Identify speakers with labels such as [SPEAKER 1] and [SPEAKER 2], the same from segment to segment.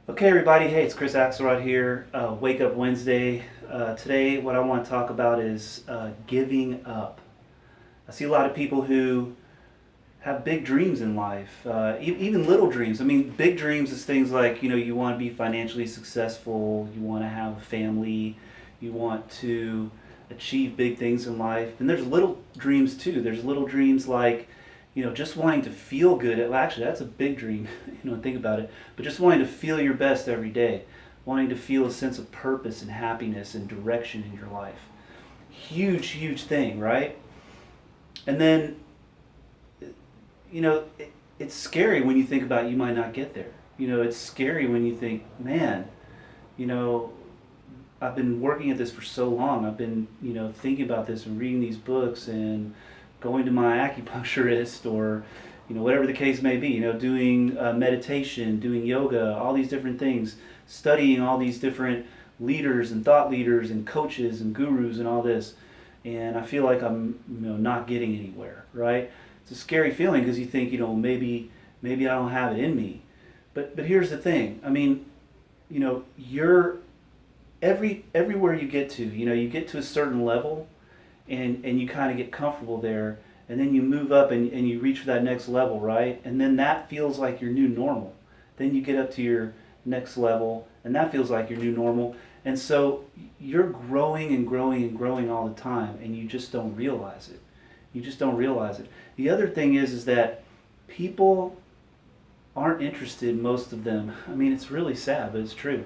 [SPEAKER 1] Okay, everybody. Hey, it's Chris Axelrod here. Wake Up Wednesday. Today, what I want to talk about is giving up. I see a lot of people who have big dreams in life, even little dreams. I mean, big dreams is things like, you want to be financially successful, you want to have a family, you want to achieve big things in life. And there's little dreams too. There's little dreams like, just wanting to feel good. Well, actually, that's a big dream, think about it. But just wanting to feel your best every day, wanting to feel a sense of purpose and happiness and direction in your life. Huge, huge thing, right? And then it's scary when you think about you might not get there. It's scary when you think, man, you know, I've been working at this for so long. I've been, thinking about this and reading these books and going to my acupuncturist or, whatever the case may be, doing meditation, doing yoga, all these different things, studying all these different leaders and thought leaders and coaches and gurus and all this. And I feel like I'm, not getting anywhere, right? It's a scary feeling because you think, maybe I don't have it in me. But here's the thing. I mean, you're everywhere you get to, you get to a certain level and you kind of get comfortable there, and then you move up and you reach for that next level, right? And then that feels like your new normal. Then you get up to your next level and that feels like your new normal. And so you're growing and growing and growing all the time, and you just don't realize it. You just don't realize it. The other thing is that people aren't interested, most of them. I mean, it's really sad, but it's true.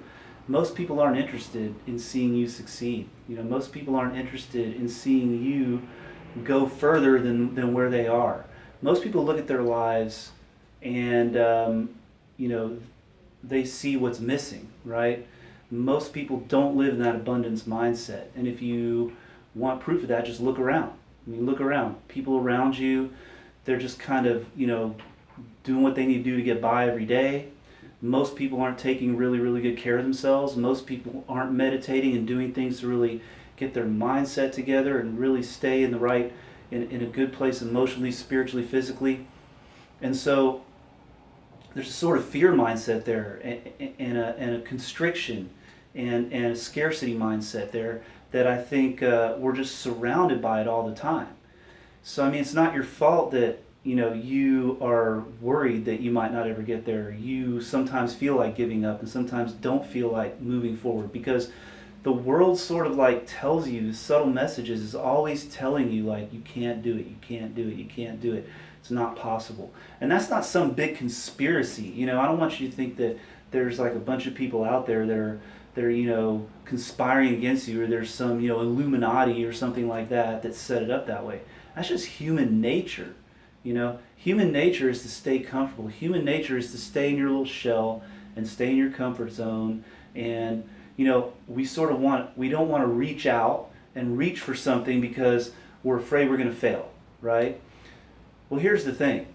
[SPEAKER 1] Most people aren't interested in seeing you succeed. Most people aren't interested in seeing you go further than where they are. Most people look at their lives and, you know, they see what's missing, right? Most people don't live in that abundance mindset. And if you want proof of that, just look around. I mean, look around. People around you, they're just kind of, doing what they need to do to get by every day. Most people aren't taking really, really good care of themselves. Most people aren't meditating and doing things to really get their mindset together and really stay in the right, in a good place emotionally, spiritually, physically. And so there's a sort of fear mindset there, and a constriction and a scarcity mindset there that I think we're just surrounded by it all the time. So I mean, it's not your fault that you are worried that you might not ever get there. You sometimes feel like giving up and sometimes don't feel like moving forward because the world sort of like tells you subtle messages, is always telling you like you can't do it, you can't do it, you can't do it. It's not possible. And that's not some big conspiracy. I don't want you to think that there's like a bunch of people out there that are conspiring against you, or there's some Illuminati or something like that that set it up that way. That's just human nature. Human nature is to stay comfortable. Human nature is to stay in your little shell and stay in your comfort zone. And we don't want to reach out and reach for something because we're afraid we're going to fail, right? Well, here's the thing.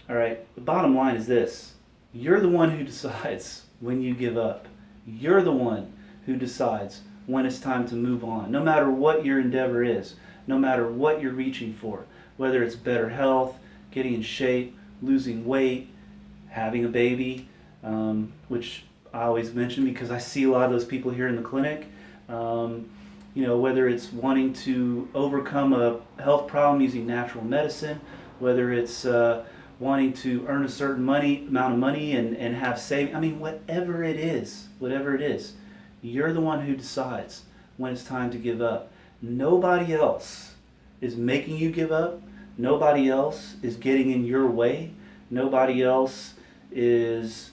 [SPEAKER 1] All right, the bottom line is this: you're the one who decides when you give up. You're the one who decides when it's time to move on. No matter what your endeavor is, no matter what you're reaching for, whether it's better health, getting in shape, losing weight, having a baby, which I always mention because I see a lot of those people here in the clinic. Whether it's wanting to overcome a health problem using natural medicine, whether it's wanting to earn a certain amount of money and have savings. I mean, whatever it is, you're the one who decides when it's time to give up. Nobody else is making you give up. Nobody else is getting in your way. Nobody else is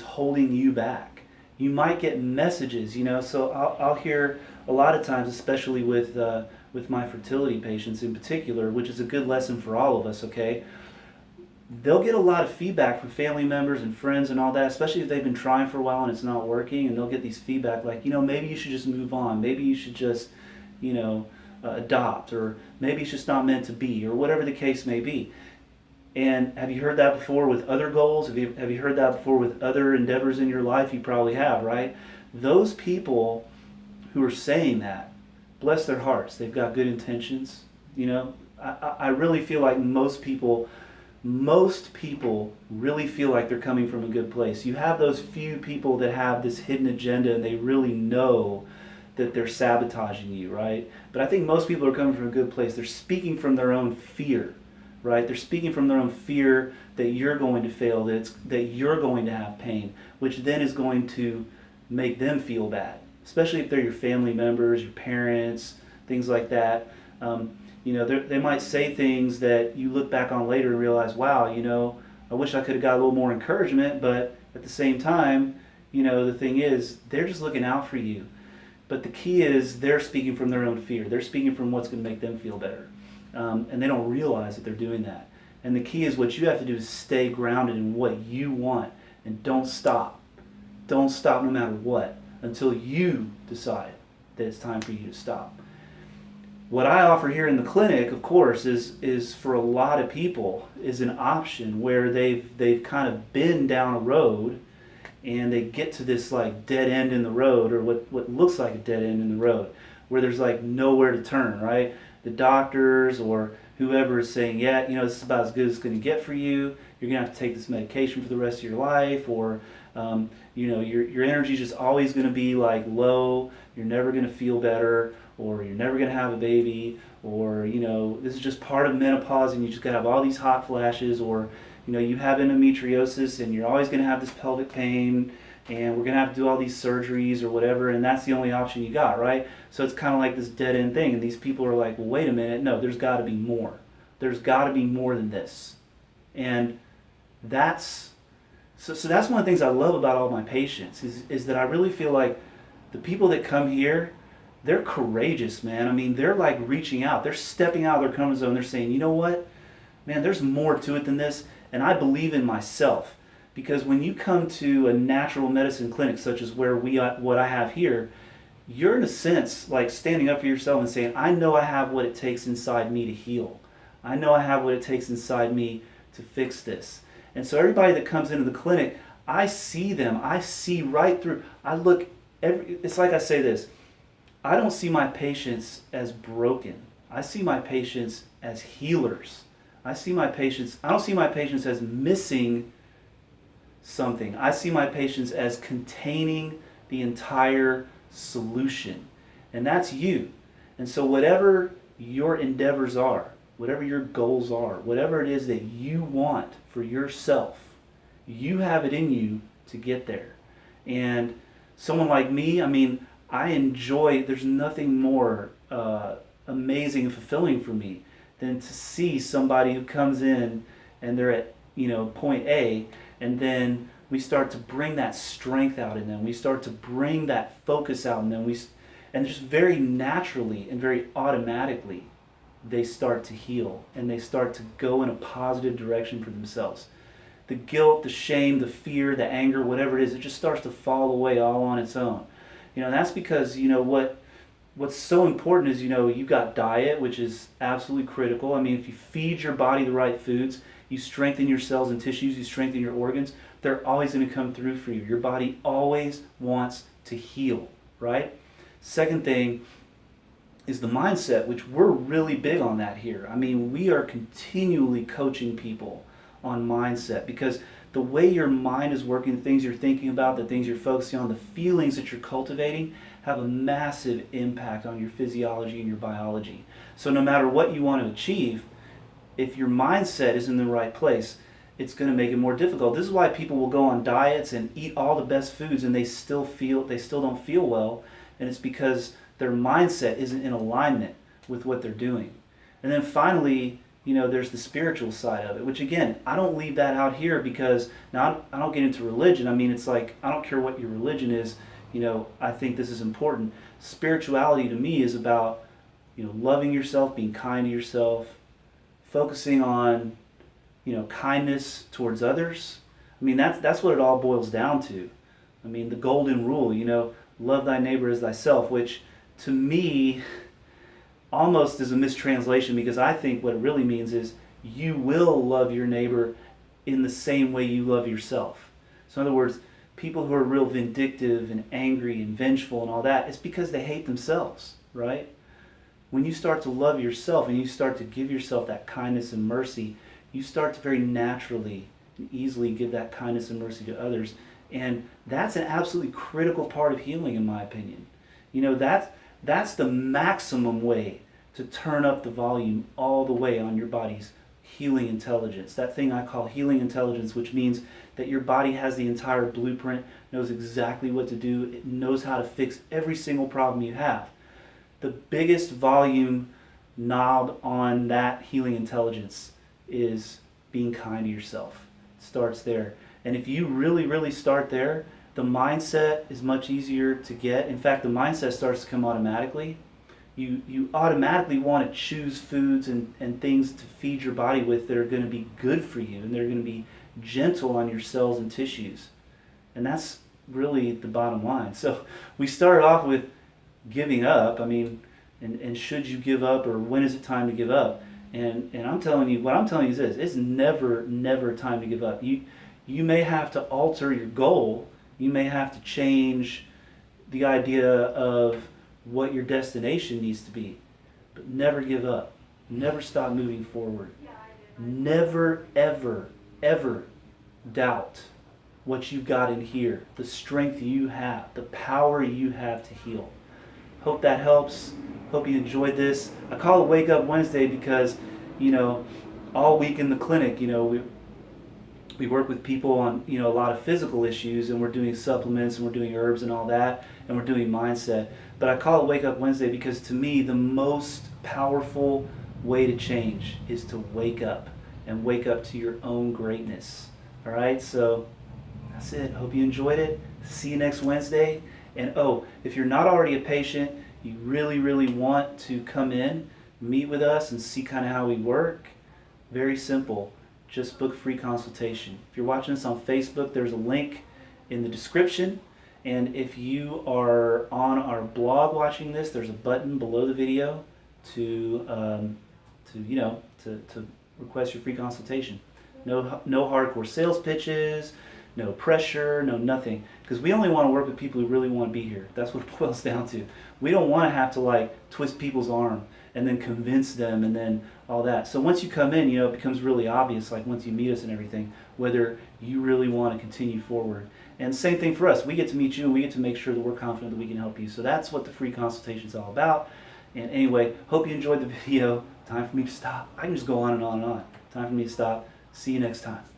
[SPEAKER 1] holding you back. You might get messages, so I'll hear a lot of times, especially with my fertility patients in particular, which is a good lesson for all of us, okay? They'll get a lot of feedback from family members and friends and all that, especially if they've been trying for a while and it's not working, and they'll get these feedback like, maybe you should just move on. Maybe you should just, adopt, or maybe it's just not meant to be, or whatever the case may be. And have you heard that before with other goals? Have you heard that before with other endeavors in your life? You probably have, right? Those people who are saying that, bless their hearts, they've got good intentions. I really feel like most people most people really feel like they're coming from a good place. You have those few people that have this hidden agenda and they really know that they're sabotaging you, right? But I think most people are coming from a good place. They're speaking from their own fear, right? They're speaking from their own fear that you're going to fail, that you're going to have pain, which then is going to make them feel bad, especially if they're your family members, your parents, things like that. They might say things that you look back on later and realize, wow, I wish I could have got a little more encouragement, but at the same time, the thing is, they're just looking out for you. But the key is they're speaking from their own fear. They're speaking from what's going to make them feel better. And they don't realize that they're doing that. And the key is what you have to do is stay grounded in what you want and don't stop. Don't stop no matter what until you decide that it's time for you to stop. What I offer here in the clinic, of course, is for a lot of people is an option where they've kind of been down a road and they get to this like dead end in the road, or what looks like a dead end in the road, where there's like nowhere to turn, right? The doctors or whoever is saying, yeah, this is about as good as it's going to get for you. You're going to have to take this medication for the rest of your life, or your energy is just always going to be like low. You're never going to feel better, or you're never going to have a baby, or this is just part of menopause and you just got to have all these hot flashes, or you have endometriosis and you're always going to have this pelvic pain and we're going to have to do all these surgeries or whatever, and that's the only option you got, right? So it's kind of like this dead end thing, and these people are like, well, wait a minute, no, there's got to be more. There's got to be more than this. And that's that's one of the things I love about all my patients is that I really feel like the people that come here, they're courageous, man. I mean, they're like reaching out. They're stepping out of their comfort zone. They're saying, you know what? Man, there's more to it than this, and I believe in myself. Because when you come to a natural medicine clinic, such as what I have here, you're in a sense like standing up for yourself and saying, I know I have what it takes inside me to heal. I know I have what it takes inside me to fix this. And so everybody that comes into the clinic, I see them. I see right through. It's like I say this. I don't see my patients as broken. I see my patients as healers. I don't see my patients as missing something. I see my patients as containing the entire solution. And that's you. And so whatever your endeavors are, whatever your goals are, whatever it is that you want for yourself, you have it in you to get there. And someone like me, I mean, there's nothing more amazing and fulfilling for me than to see somebody who comes in and they're at point A, and then we start to bring that strength out in them. We start to bring that focus out in them. And just very naturally and very automatically, they start to heal and they start to go in a positive direction for themselves. The guilt, the shame, the fear, the anger, whatever it is, it just starts to fall away all on its own. And that's because what's so important is you've got diet, which is absolutely critical. I mean, if you feed your body the right foods, you strengthen your cells and tissues, you strengthen your organs, they're always going to come through for you. Your body always wants to heal, right? Second thing is the mindset, which we're really big on that here. I mean, we are continually coaching people on mindset, because the way your mind is working, the things you're thinking about, the things you're focusing on, the feelings that you're cultivating have a massive impact on your physiology and your biology. So no matter what you want to achieve, if your mindset is in the right place, it's going to make it more difficult. This is why people will go on diets and eat all the best foods and they still don't feel well, and it's because their mindset isn't in alignment with what they're doing. And then finally, there's the spiritual side of it, which again, I don't leave that out here because now I don't get into religion. I mean, it's like, I don't care what your religion is, I think this is important. Spirituality to me is about, loving yourself, being kind to yourself, focusing on, kindness towards others. I mean, that's what it all boils down to. I mean, the golden rule, love thy neighbor as thyself, which to me almost is a mistranslation, because I think what it really means is you will love your neighbor in the same way you love yourself. So in other words, people who are real vindictive and angry and vengeful and all that, it's because they hate themselves, right? When you start to love yourself and you start to give yourself that kindness and mercy, you start to very naturally and easily give that kindness and mercy to others. And that's an absolutely critical part of healing, in my opinion. You know, that's the maximum way to turn up the volume all the way on your body's healing intelligence. That thing I call healing intelligence, which means that your body has the entire blueprint, knows exactly what to do, it knows how to fix every single problem you have. The biggest volume knob on that healing intelligence is being kind to yourself. It starts there. And if you really, really start there, the mindset is much easier to get. In fact, the mindset starts to come automatically. You automatically want to choose foods and things to feed your body with that are going to be good for you and they're going to be gentle on your cells and tissues. And that's really the bottom line. So we started off with giving up. I mean, and should you give up, or when is it time to give up? And I'm telling you, what I'm telling you is this: it's never time to give up. You may have to alter your goal. You may have to change the idea of what your destination needs to be, but never give up. Never stop moving forward. Never, ever doubt what you've got in here, the strength you have, the power you have to heal. Hope that helps. Hope you enjoyed this. I call it Wake Up Wednesday because, all week in the clinic, we work with people on, a lot of physical issues, and we're doing supplements and we're doing herbs and all that, and we're doing mindset. But I call it Wake Up Wednesday because to me, the most powerful way to change is to wake up and wake up to your own greatness. All right, so that's it. Hope you enjoyed it. See you next Wednesday. And if you're not already a patient, you really, really want to come in, meet with us, and see kind of how we work. Very simple. Just book a free consultation. If you're watching this on Facebook, there's a link in the description. And if you are on our blog watching this, there's a button below the video to request your free consultation. No hardcore sales pitches, no pressure, no nothing. Because we only want to work with people who really want to be here. That's what it boils down to. We don't want to have to twist people's arm and then convince them and then all that. So once you come in, it becomes really obvious, once you meet us and everything, whether you really want to continue forward. And same thing for us. We get to meet you and we get to make sure that we're confident that we can help you. So that's what the free consultation is all about. And anyway, hope you enjoyed the video. Time for me to stop. I can just go on and on and on. Time for me to stop. See you next time.